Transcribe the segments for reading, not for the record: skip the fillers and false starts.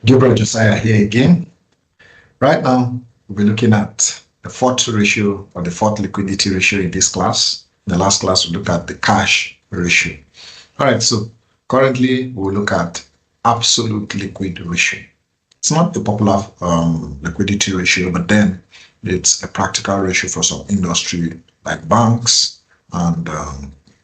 Gabriel, Josiah here again. Right now, we'll be looking at the fourth ratio or the fourth liquidity ratio in this class. In the last class, we looked at the cash ratio. All right, so currently we'll look at absolute liquid ratio. It's not the popular liquidity ratio, but then it's a practical ratio for some industry like banks and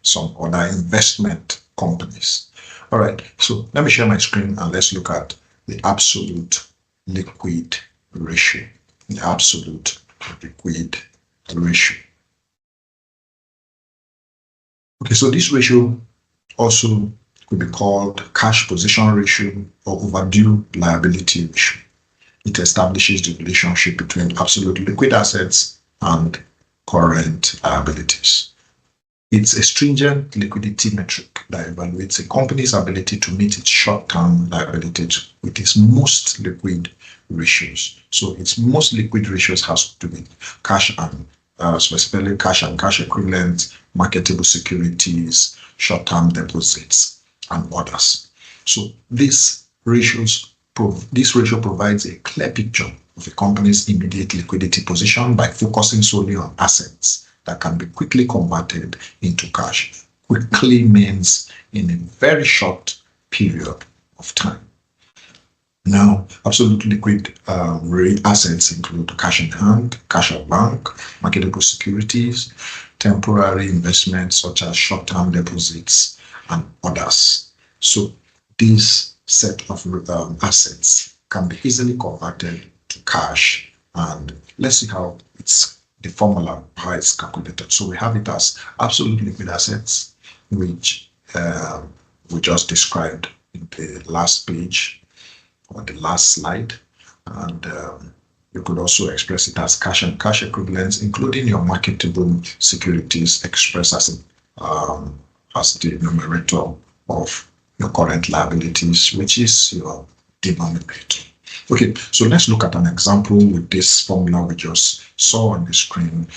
some other investment companies. All right, so let me share my screen and let's look at the absolute liquid ratio. The absolute liquid ratio. Okay, so this ratio also could be called cash position ratio or overdue liability ratio. It establishes the relationship between absolute liquid assets and current liabilities. It's a stringent liquidity metric that evaluates a company's ability to meet its short-term liabilities with its most liquid ratios. So its most liquid ratios has to be cash and specifically cash and cash equivalents, marketable securities, short-term deposits, and others. So this ratio provides a clear picture of a company's immediate liquidity position by focusing solely on assets that can be quickly converted into cash. Quickly means in a very short period of time. Now, absolute liquid assets include cash in hand, cash at bank, marketable securities, temporary investments such as short-term deposits, and others. So this set of assets can be easily converted to cash. And let's see how the formula, how it's calculated. So we have it as absolute liquid assets, which we just described in the last page or the last slide. And you could also express it as cash and cash equivalents, including your marketable securities expressed as the numerator of your current liabilities, which is your denominator. Okay, so let's look at an example with this formula we just saw on the screen.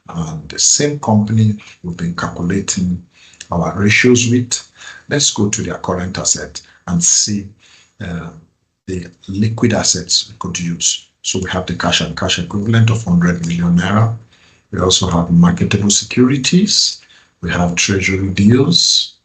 And the same company we've been calculating our ratios with. Let's go to their current asset and see the liquid assets we could use. So we have the cash and cash equivalent of 100 million naira. We also have marketable securities. We have treasury bills.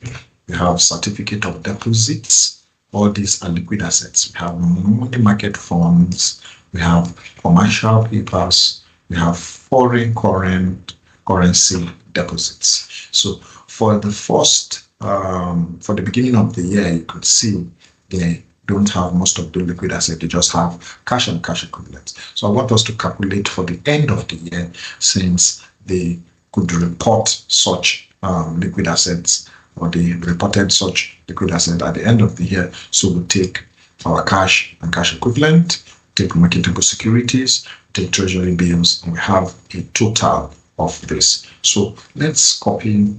We have certificate of deposits. All these are liquid assets. We have money market funds. We have commercial papers. We have foreign currency deposits. So for the for the beginning of the year, you could see they don't have most of the liquid assets. They just have cash and cash equivalents. So I want us to calculate for the end of the year, since they could report such liquid assets, or they reported such liquid asset at the end of the year. So we take our cash and cash equivalent, take marketable securities, take treasury bills, and we have a total of this. So let's copy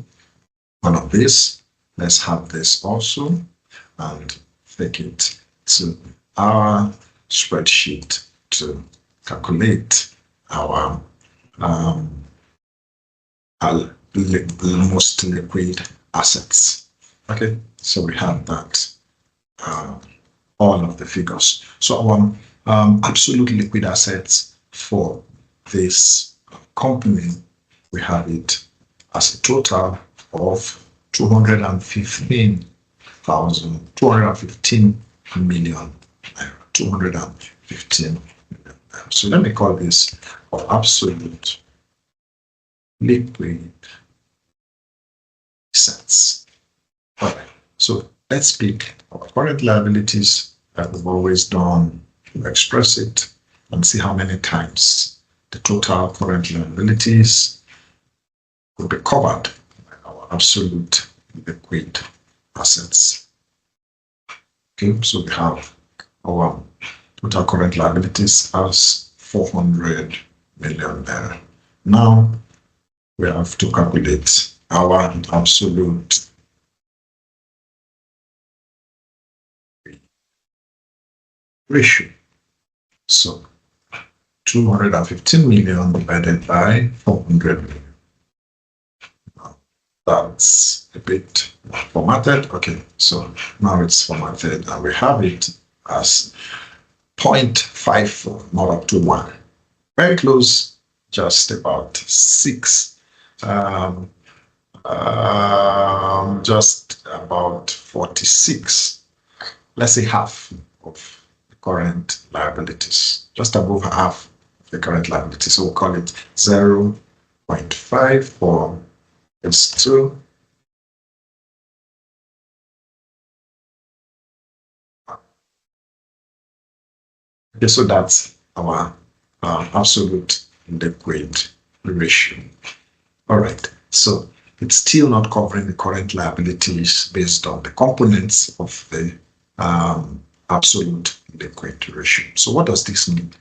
one of this. Let's have this also and take it to our spreadsheet to calculate our most liquid assets. Okay, so we have that, all of the figures. So our absolute liquid assets for this company, we have it as a total of 215 million naira. 215 million naira. So let me call this our absolute liquid assets. All right, so let's pick our current liabilities that we've always done to express it and see how many times the total current liabilities will be covered by our absolute liquid assets. Okay, so we have our total current liabilities as 400 million naira. Now we have to calculate our absolute ratio. So 215 million divided by 400 million. That's a bit formatted. Okay, so now it's formatted and we have it as 0.54, not up to 1. Very close, just about 6. Just about 46. Let's say half of the current liabilities, just above half of the current liabilities. So we'll call it 0.5 for S2. Okay, so that's our absolute liquid ratio. All right, so it's still not covering the current liabilities based on the components of the absolute liquid ratio. So what does this mean?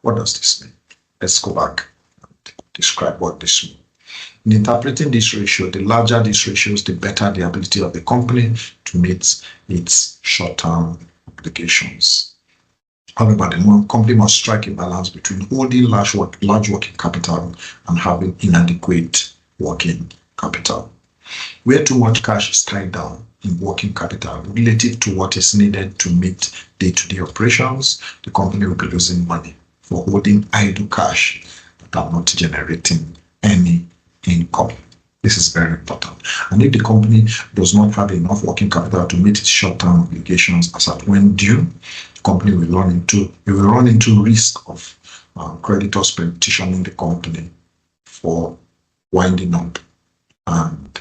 What does this mean? Let's go back and describe what this means. In interpreting this ratio, the larger this ratios, the better the ability of the company to meet its short-term obligations. However, the company must strike a balance between holding large working capital and having inadequate working capital. Where too much cash is tied down in working capital relative to what is needed to meet day-to-day operations, the company will be losing money for holding idle cash that are not generating any income. This is very important. And if the company does not have enough working capital to meet its short-term obligations as at when due, the company will run into risk of creditors petitioning the company for winding up. And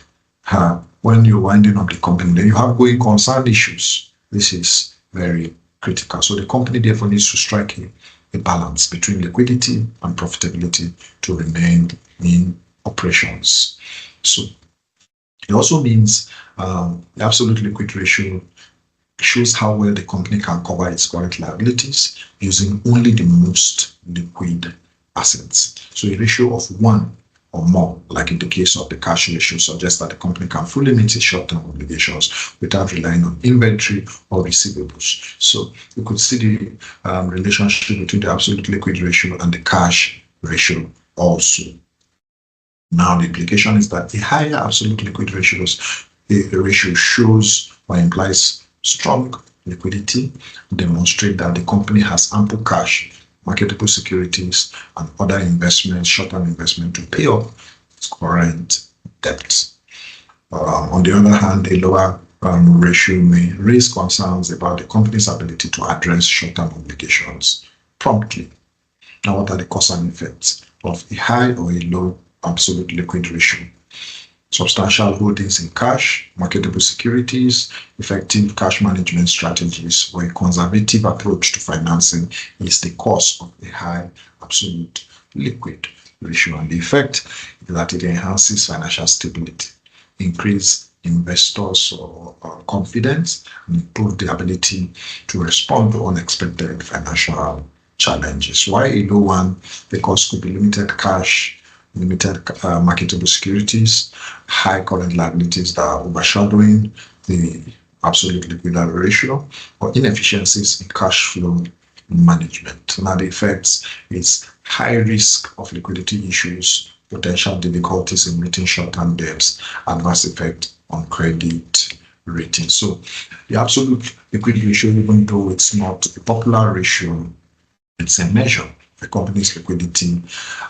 when you're winding up the company, then you have going concern issues. This is very critical. So the company therefore needs to strike a balance between liquidity and profitability to remain in operations. So it also means the absolute liquid ratio shows how well the company can cover its current liabilities using only the most liquid assets. So a ratio of 1 or more, like in the case of the cash ratio, suggests that the company can fully meet its short-term obligations without relying on inventory or receivables. So you could see the relationship between the absolute liquid ratio and the cash ratio also. Now, the implication is that a higher absolute liquid ratio shows or implies strong liquidity, demonstrate that the company has ample cash, marketable securities, and other investments, short-term investment to pay off its current debt. On the other hand, a lower ratio may raise concerns about the company's ability to address short-term obligations promptly. Now, what are the cause and effects of a high or a low absolute liquid ratio? Substantial holdings in cash, marketable securities, effective cash management strategies, or a conservative approach to financing is the cause of a high absolute liquid ratio. And the effect is that it enhances financial stability, increase investors' confidence, and improve the ability to respond to unexpected financial challenges. Why a low one? Because could be limited cash, limited marketable securities, high current liabilities that are overshadowing the absolute liquid ratio, or inefficiencies in cash flow management. Now, the effects is high risk of liquidity issues, potential difficulties in meeting short-term debts, adverse effect on credit rating. So the absolute liquid ratio, even though it's not a popular ratio, it's a measure the company's liquidity,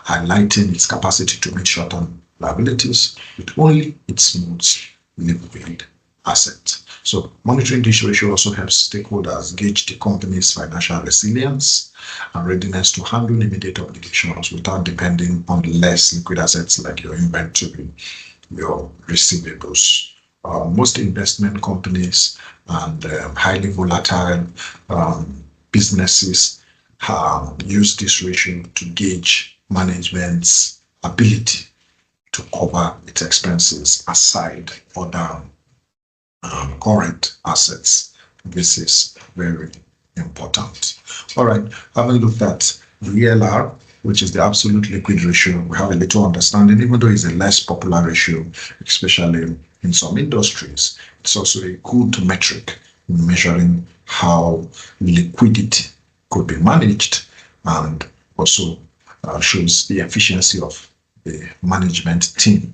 highlighting its capacity to meet short-term liabilities with only its most liquid asset. So monitoring this ratio also helps stakeholders gauge the company's financial resilience and readiness to handle immediate obligations without depending on less liquid assets like your inventory, your receivables. Most investment companies and highly volatile businesses use this ratio to gauge management's ability to cover its expenses aside other current assets. This is very important. All right, having looked at the ALR, which is the absolute liquid ratio, we have a little understanding, even though it's a less popular ratio, especially in some industries. It's also a good metric in measuring how liquidity could be managed, and also shows the efficiency of the management team.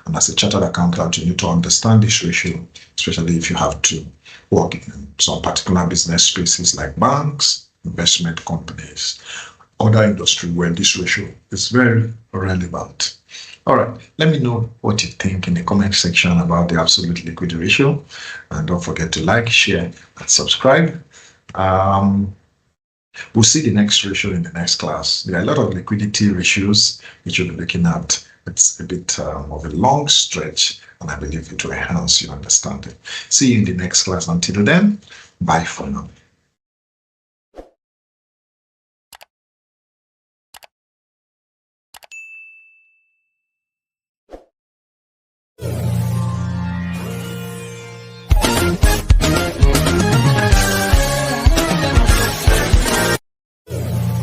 And as a chartered accountant, you need to understand this ratio, especially if you have to work in some particular business spaces like banks, investment companies, other industry where this ratio is very relevant. All right, let me know what you think in the comment section about the absolute liquidity ratio. And don't forget to like, share, and subscribe. We'll see the next ratio in the next class. There are a lot of liquidity ratios which we'll be looking at. It's a bit of a long stretch, and I believe it will enhance your understanding. See you in the next class. Until then, bye for now.